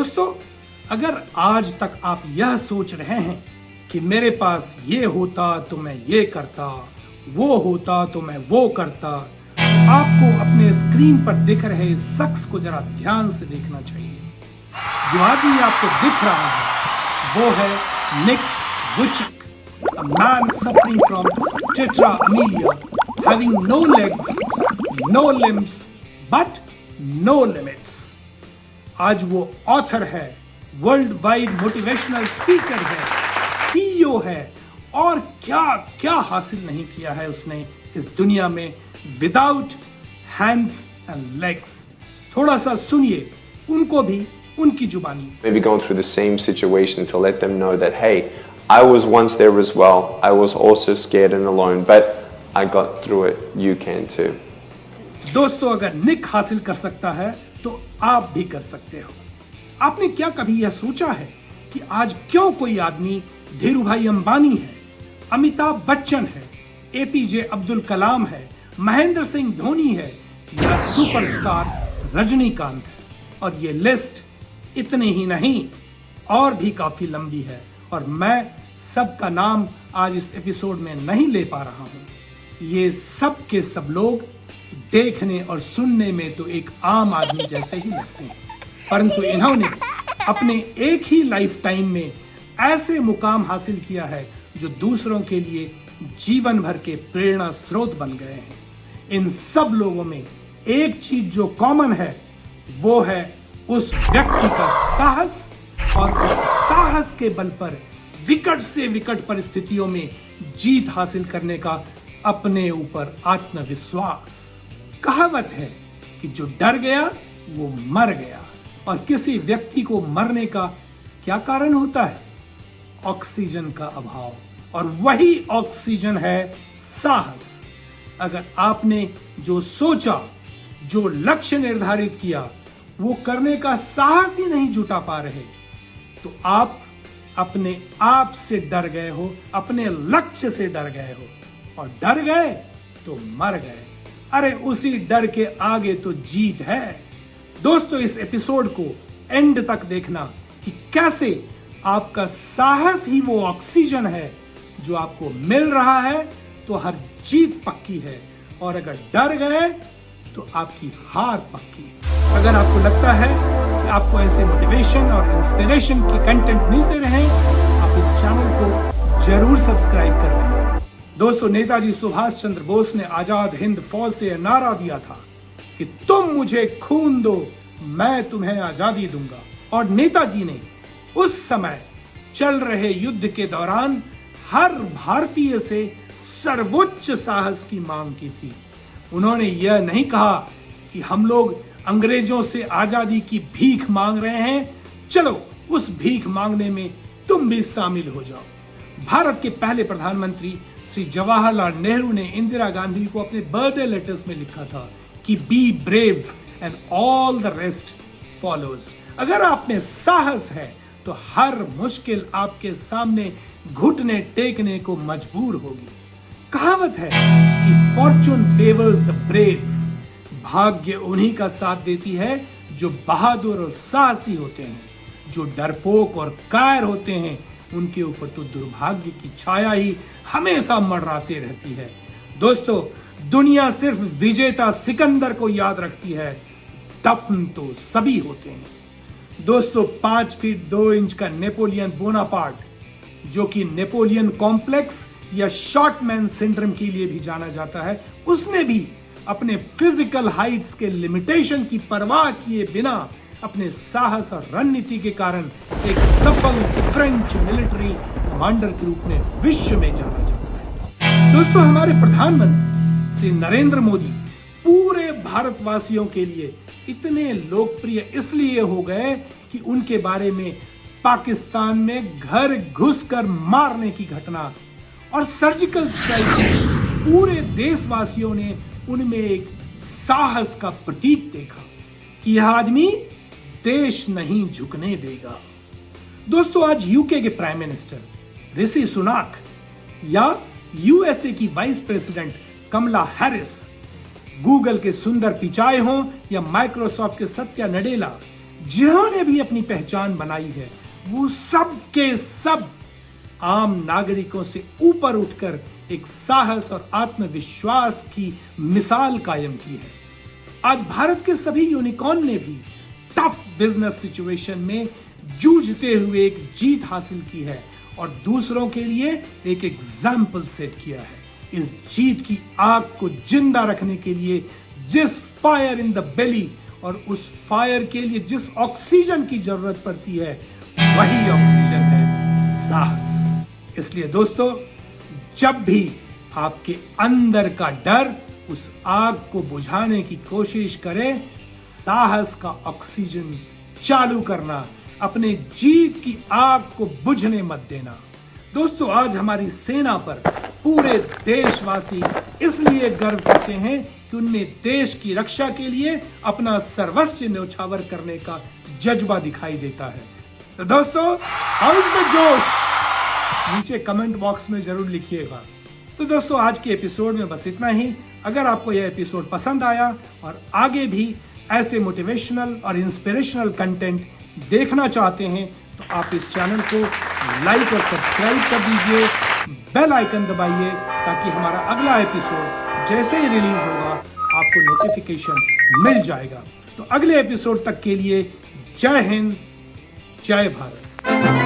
दोस्तों, अगर आज तक आप यह सोच रहे हैं कि मेरे पास ये होता तो मैं ये करता, वो होता तो मैं वो करता, तो आपको अपने स्क्रीन पर दिख रहे इस शख्स को जरा ध्यान से देखना चाहिए। जो आदमी आपको दिख रहा है वो है निक वुचिक, a man suffering from tetra amelia, having no legs, no limbs, but no limits. आज वो ऑथर है, वर्ल्ड वाइड मोटिवेशनल स्पीकर है, सीईओ है और क्या क्या हासिल नहीं किया है उसने इस दुनिया में विदाउट हैंड्स एंड लेग्स। थोड़ा सा सुनिए उनको भी उनकी जुबानी। Maybe going through the same situation to let them know that, hey, I was once there as well. I was also scared and alone, but I got through it. You can too. दोस्तों, अगर निक हासिल कर सकता है तो आप भी कर सकते हो। आपने क्या कभी यह सोचा है कि आज क्यों कोई आदमी धीरूभाई अंबानी है, अमिताभ बच्चन है, एपीजे अब्दुल कलाम है, महेंद्र सिंह धोनी है या सुपरस्टार रजनीकांत है? और ये लिस्ट इतनी ही नहीं और भी काफी लंबी है और मैं सबका नाम आज इस एपिसोड में नहीं ले पा रहा हूं। ये सब के सब लोग देखने और सुनने में तो एक आम आदमी जैसे ही लगते हैं, परंतु इन्होंने अपने एक ही लाइफ टाइम में ऐसे मुकाम हासिल किया है जो दूसरों के लिए जीवन भर के प्रेरणा स्रोत बन गए हैं। इन सब लोगों में एक चीज जो कॉमन है वो है उस व्यक्ति का साहस और उस साहस के बल पर विकट से विकट परिस्थितियों में जीत हासिल करने का अपने ऊपर आत्मविश्वास। कहावत है कि जो डर गया वो मर गया, और किसी व्यक्ति को मरने का क्या कारण होता है? ऑक्सीजन का अभाव, और वही ऑक्सीजन है साहस। अगर आपने जो सोचा, जो लक्ष्य निर्धारित किया, वो करने का साहस ही नहीं जुटा पा रहे, तो आप अपने आप से डर गए हो, अपने लक्ष्य से डर गए हो, और डर गए तो मर गए। अरे उसी डर के आगे तो जीत है। दोस्तों, इस एपिसोड को एंड तक देखना कि कैसे आपका साहस ही वो ऑक्सीजन है जो आपको मिल रहा है तो हर जीत पक्की है, और अगर डर गए तो आपकी हार पक्की। अगर आपको लगता है कि आपको ऐसे मोटिवेशन और इंस्पिरेशन के कंटेंट मिलते रहें, आप इस चैनल को जरूर सब्सक्राइब कर लें। दोस्तों, नेताजी सुभाष चंद्र बोस ने आजाद हिंद फौज से नारा दिया था कि तुम मुझे खून दो, मैं तुम्हें आजादी दूंगा। और नेताजी ने उस समय चल रहे युद्ध के दौरान हर भारतीय से सर्वोच्च साहस की मांग की थी। उन्होंने यह नहीं कहा कि हम लोग अंग्रेजों से आजादी की भीख मांग रहे हैं, चलो उस भीख मांगने में तुम भी शामिल हो जाओ। भारत के पहले प्रधानमंत्री श्री जवाहरलाल नेहरू ने इंदिरा गांधी को अपने बर्थडे लेटर्स में लिखा था कि be brave and all the rest follows. अगर आप में साहस है तो हर मुश्किल आपके सामने घुटने टेकने को मजबूर होगी। कहावत है कि फॉर्चून फेवर्स द ब्रेव, भाग्य उन्हीं का साथ देती है जो बहादुर और साहसी होते हैं। जो डरपोक और कायर होते हैं उनके ऊपर तो दुर्भाग्य की छाया ही हमेशा मंडराती रहती है। दोस्तों, दुनिया सिर्फ विजेता सिकंदर को याद रखती है, दफन तो सभी होते हैं। दोस्तों, 5 फीट 2 इंच का नेपोलियन बोनापार्ट, जो कि नेपोलियन कॉम्प्लेक्स या शॉर्टमैन सिंड्रोम के लिए भी जाना जाता है, उसने भी अपने फिजिकल हाइट्स के लिमिटेशन की परवाह किए बिना अपने साहस और रणनीति के कारण एक सफल फ्रेंच मिलिट्री कमांडर के रूप में विश्व में जाना जाता है। दोस्तों, हमारे प्रधानमंत्री श्री नरेंद्र मोदी पूरे भारतवासियों के लिए इतने लोकप्रिय इसलिए हो गए कि उनके बारे में पाकिस्तान में घर घुसकर मारने की घटना और सर्जिकल स्ट्राइक, पूरे देशवासियों ने उनमें एक साहस का प्रतीक देखा कि यह आदमी देश नहीं झुकने देगा। दोस्तों, आज यूके के प्राइम मिनिस्टर ऋषि सुनाक या यूएसए की vice president Kamala Harris, Google के सुंदर पिचाई हों या माइक्रोसॉफ्ट के सत्या नडेला, जिन्होंने भी अपनी पहचान बनाई है वो सब के सब आम नागरिकों से ऊपर उठकर एक साहस और आत्मविश्वास की मिसाल कायम की है। आज भारत के सभी यूनिकॉर्न ने भी टफ बिजनेस सिचुएशन में जूझते हुए एक जीत हासिल की है और दूसरों के लिए एक एग्जाम्पल सेट किया है। इस जीत की आग को जिंदा रखने के लिए जिस फायर इन द बेली और उस फायर के लिए जिस ऑक्सीजन की जरूरत पड़ती है वही ऑक्सीजन है साहस। इसलिए दोस्तों, जब भी आपके अंदर का डर उस आग को बुझाने की कोशिश करे, साहस का ऑक्सीजन चालू करना, अपने जीत की आग को बुझने मत देना। दोस्तों, आज हमारी सेना पर पूरे देशवासी इसलिए गर्व करते हैं कि उनमें देश की रक्षा के लिए अपना सर्वस्व न्यौछावर करने का जज्बा दिखाई देता है। तो दोस्तों, हाउ इज द जोश? नीचे कमेंट बॉक्स में जरूर लिखिएगा। तो दोस्तों, आज के एपिसोड में बस इतना ही। अगर आपको यह एपिसोड पसंद आया और आगे भी ऐसे मोटिवेशनल और इंस्पिरेशनल कंटेंट देखना चाहते हैं तो आप इस चैनल को लाइक और सब्सक्राइब कर दीजिए, बेल आइकन दबाइए ताकि हमारा अगला एपिसोड जैसे ही रिलीज होगा आपको नोटिफिकेशन मिल जाएगा। तो अगले एपिसोड तक के लिए जय हिंद, जय भारत।